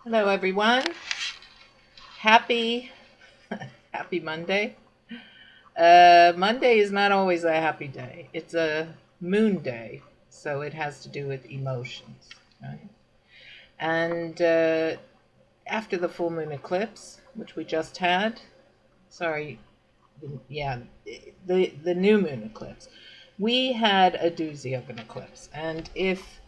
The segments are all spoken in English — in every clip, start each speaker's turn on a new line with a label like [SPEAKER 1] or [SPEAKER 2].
[SPEAKER 1] Hello, everyone. Happy, happy Monday. Monday is not always a happy day. It's a moon day, so it has to do with emotions, right? And after the full moon eclipse, which we just had, sorry, yeah, the new moon eclipse, we had a doozy of an eclipse. And if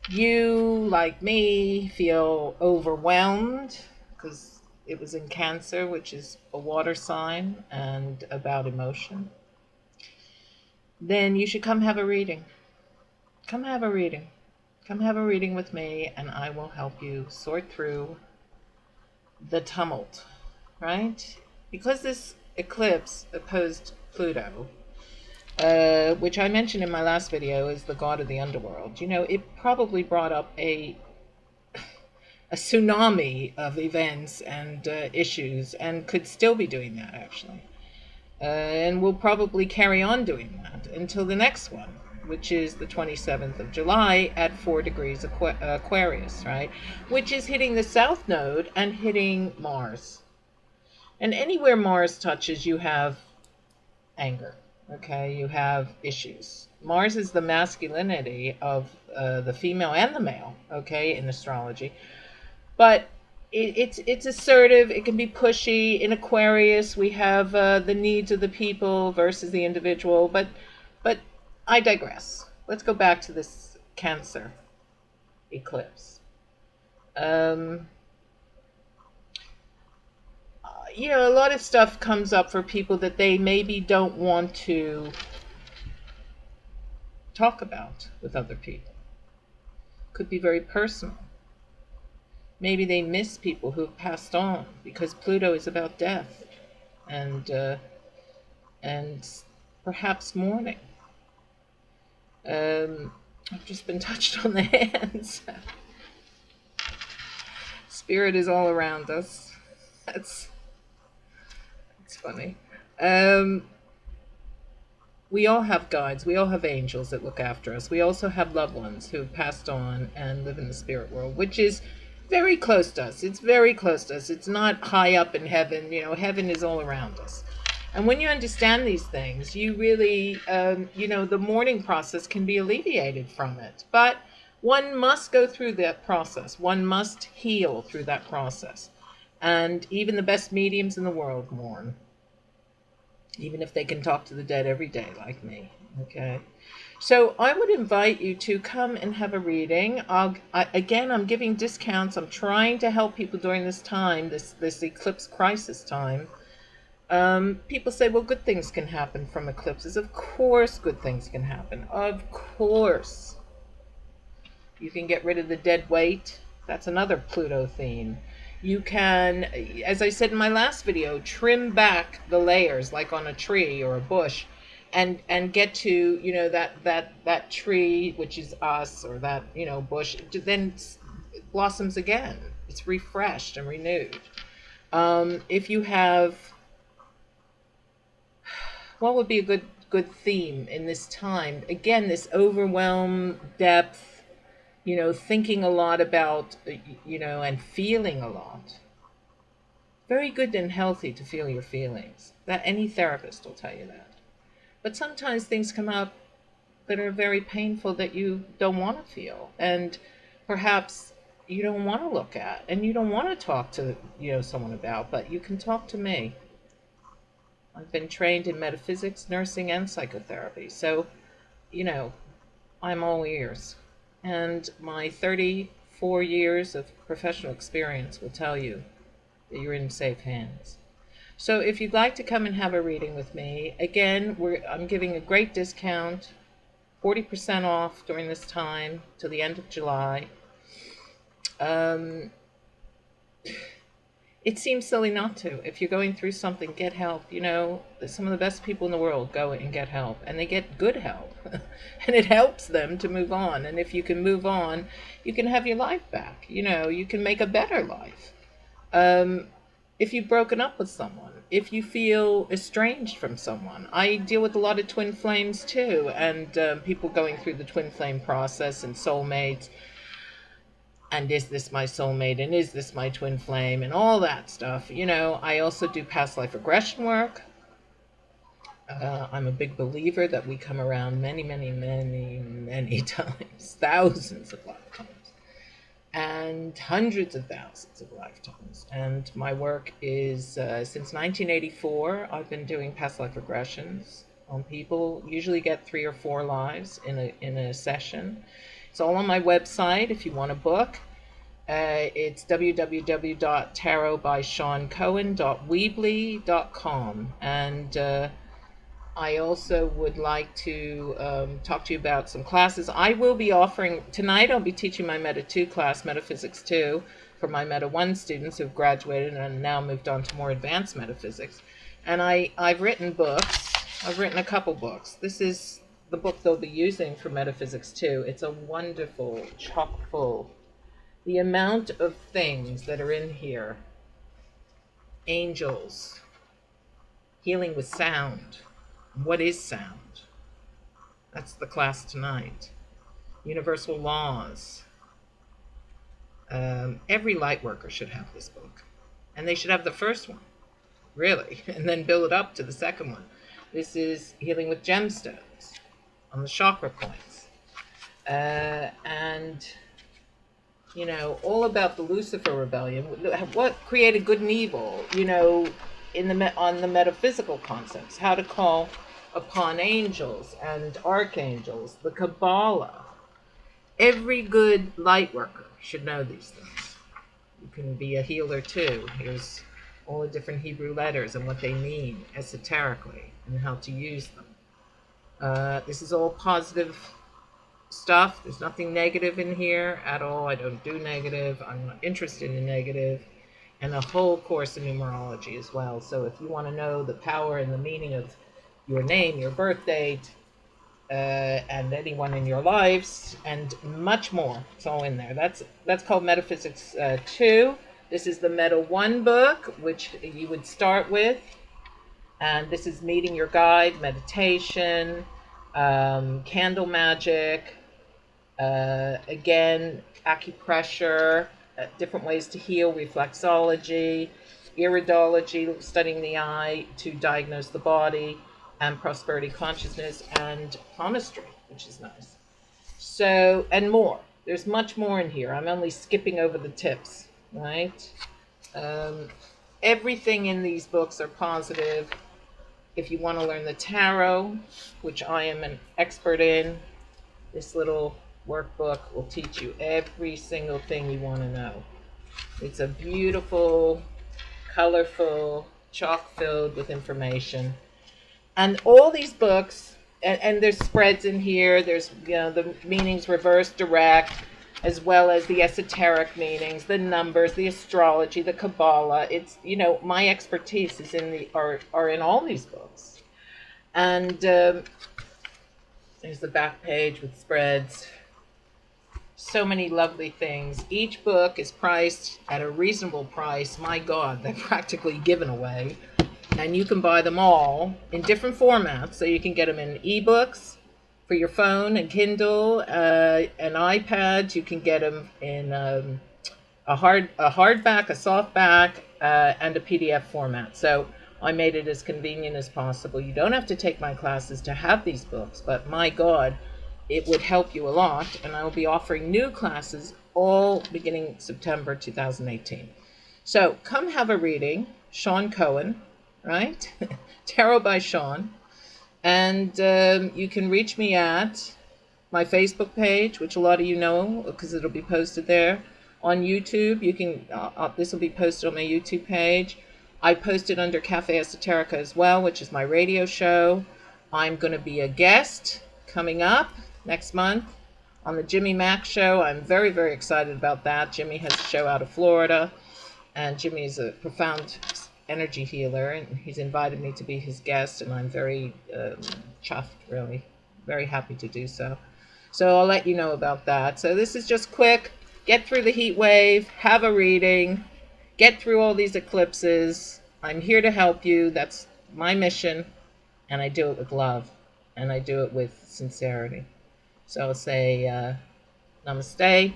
[SPEAKER 1] you, like me, feel overwhelmed because it was in Cancer, which is a water sign and about emotion, then you should come have a reading. Come have a reading. Come have a reading with me, and I will help you sort through the tumult, right? Because this eclipse opposed Pluto, which I mentioned in my last video is the god of the underworld. It probably brought up a tsunami of events and issues, and could still be doing that actually. And will probably carry on doing that until the next one, which is the 27th of July at 4 degrees Aquarius, right? Which is hitting the south node and hitting Mars. And anywhere Mars touches, you have anger, okay? You have issues. Mars is the masculinity of the female and the male, okay, in astrology. But it's assertive. It can be pushy. In Aquarius, we have the needs of the people versus the individual. But I digress. Let's go back to this Cancer eclipse. Um, a lot of stuff comes up for people that they maybe don't want to talk about with other people. Could be very personal. Maybe they miss people who have passed on because Pluto is about death and and perhaps mourning. I've just been touched on the hands. Spirit is all around us. That's funny. We all have guides. We all have angels that look after us. We also have loved ones who have passed on and live in the spirit world, which is very close to us. It's very close to us. It's not high up in heaven. Heaven is all around us. And when you understand these things, you really, the mourning process can be alleviated from it. But one must go through that process. One must heal through that process. And even the best mediums in the world mourn, even if they can talk to the dead every day like me, okay? So I would invite you to come and have a reading. Again, I'm giving discounts. I'm trying to help people during this time, this eclipse crisis time. People say, well, good things can happen from eclipses. Of course good things can happen. Of course. You can get rid of the dead weight. That's another Pluto theme. You can, as I said in my last video, trim back the layers like on a tree or a bush and get to, that tree, which is us, or that, bush, then blossoms again. It's refreshed and renewed. If you have, what would be a good theme in this time? Again, this overwhelm, depth, thinking a lot about, and feeling a lot. Very good and healthy to feel your feelings. That any therapist will tell you that. But sometimes things come up that are very painful that you don't want to feel, and perhaps you don't want to look at, and you don't want to talk to, someone about, but you can talk to me. I've been trained in metaphysics, nursing, and psychotherapy. So, I'm all ears. And my 34 years of professional experience will tell you that you're in safe hands. So if you'd like to come and have a reading with me, again, I'm giving a great discount, 40% off during this time till the end of July. It seems silly not to. If you're going through something, get help. Some of the best people in the world go and get help, and they get good help. And it helps them to move on. And if you can move on, you can have your life back. You can make a better life. If you've broken up with someone, if you feel estranged from someone. I deal with a lot of twin flames too, and people going through the twin flame process and soulmates. and is this my soulmate, and is this my twin flame, and all that stuff. You know, I also do past life regression work. I'm a big believer that we come around many, many, many, many times, thousands of lifetimes, and hundreds of thousands of lifetimes. And my work is, since 1984, I've been doing past life regressions on people. Usually get 3 or 4 lives in a session. It's all on my website if you want a book. It's www.tarotbyshawncohen.weebly.com. And I also would like to talk to you about some classes. I will be offering, tonight I'll be teaching my Meta 2 class, Metaphysics 2, for my Meta 1 students who've graduated and now moved on to more advanced metaphysics. And I've written books. I've written a couple books. This is the book they'll be using for Metaphysics 2. It's a wonderful, chock full. The amount of things that are in here: angels, healing with sound. What is sound? That's the class tonight. Universal laws. Every light worker should have this book. And they should have the first one, really, and then build up to the second one. This is healing with gemstones on the chakra points. And, you know, all about the Lucifer rebellion. What created good and evil, you know, on the metaphysical concepts, how to call upon angels and archangels, the Kabbalah. Every good light worker should know these things. You can be a healer too. Here's all the different Hebrew letters and what they mean esoterically and how to use them. This is all positive stuff. There's nothing negative in here at all. I don't do negative. I'm not interested in negative. And a whole course in numerology as well. So if you want to know the power and the meaning of your name, your birth date, and anyone in your lives, and much more, it's all in there. That's called Metaphysics 2. This is the Meta 1 book, which you would start with. And this is Meeting Your Guide, meditation, candle magic, again, acupressure, different ways to heal, reflexology, iridology, studying the eye to diagnose the body, and prosperity consciousness, and palmistry, which is nice. So, and more. There's much more in here. I'm only skipping over the tips, right? Everything in these books are positive. If you want to learn the tarot, which I am an expert in, this little workbook will teach you every single thing you want to know. It's a beautiful, colorful, chock filled with information. And all these books, and there's spreads in here, there's, you know, the meanings reverse, direct, as well as the esoteric meanings, the numbers, the astrology, the Kabbalah. It's, you know, my expertise is are in all these books. And there's the back page with spreads. So many lovely things. Each book is priced at a reasonable price. My God, they're practically given away. And you can buy them all in different formats. So you can get them in ebooks for your phone and Kindle, an iPad. You can get them in a hardback, a softback, and a PDF format. So I made it as convenient as possible. You don't have to take my classes to have these books, but my God, it would help you a lot. And I will be offering new classes all beginning September 2018. So come have a reading. Shawn Cohen, right? Tarot by Shawn. And you can reach me at my Facebook page, which a lot of you know because it'll be posted there. On YouTube, you can. This will be posted on my YouTube page. I post it under Cafe Esoterica as well, which is my radio show. I'm going to be a guest coming up next month on the Jimmy Mack Show. I'm very, very excited about that. Jimmy has a show out of Florida, and Jimmy is a profound energy healer, and he's invited me to be his guest, and I'm very chuffed, really. Very happy to do so. So I'll let you know about that. So this is just quick. Get through the heat wave, have a reading, get through all these eclipses. I'm here to help you. That's my mission, and I do it with love, and I do it with sincerity. So I'll say Namaste.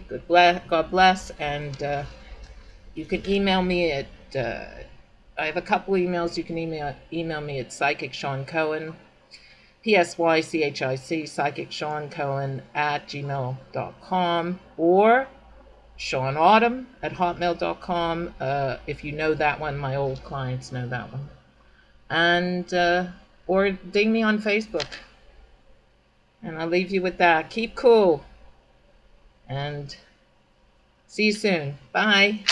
[SPEAKER 1] God bless. And you can email me at. I have a couple emails. You can email me at Psychic Shawn Cohen, PSYCHIC, Psychic Shawn Cohen at gmail.com, or Shawn Autumn at hotmail.com. If you know that one, my old clients know that one. And or ding me on Facebook. And I'll leave you with that. Keep cool. And see you soon. Bye.